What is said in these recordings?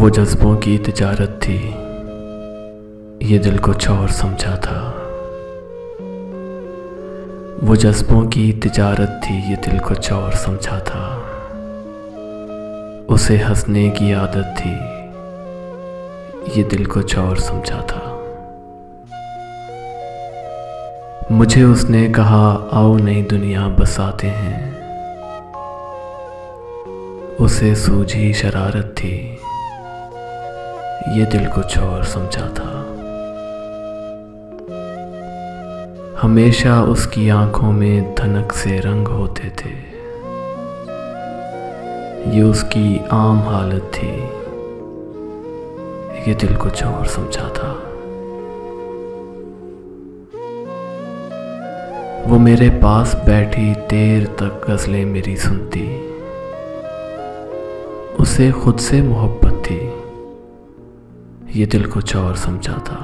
वो जज्बों की तिजारत थी, ये दिल कुछ और समझा था। वो जज्बों की तिजारत थी, ये दिल कुछ और समझा था। उसे हंसने की आदत थी, ये दिल कुछ और समझा था। मुझे उसने कहा आओ नई दुनिया बसाते हैं। उसे सूझी शरारत थी, ये दिल कुछ और समझा था। हमेशा उसकी आंखों में धनक से रंग होते थे, ये उसकी आम हालत थी, ये दिल कुछ और समझा था। वो मेरे पास बैठी देर तक गज़लें मेरी सुनती, उसे खुद से मोहब्बत थी, ये दिल कुछ और समझा था।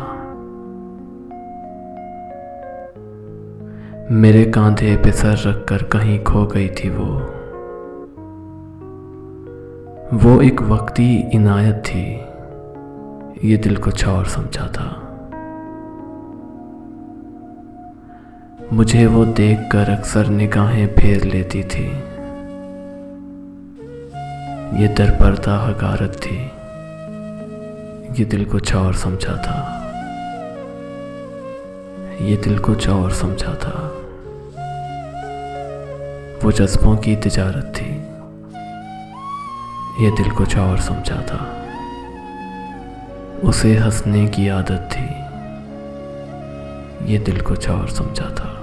मेरे कांधे पे सर रखकर कहीं खो गई थी वो एक वक्ती इनायत थी, ये दिल कुछ और समझा था। मुझे वो देखकर अक्सर निगाहें फेर लेती थी, ये दरपर्दा हकारत थी, ये दिल कुछ और समझा था। ये दिल कुछ और समझा था। वो जज्बों की तिजारत थी, ये दिल कुछ और समझा था। उसे हंसने की आदत थी, ये दिल कुछ और समझा था।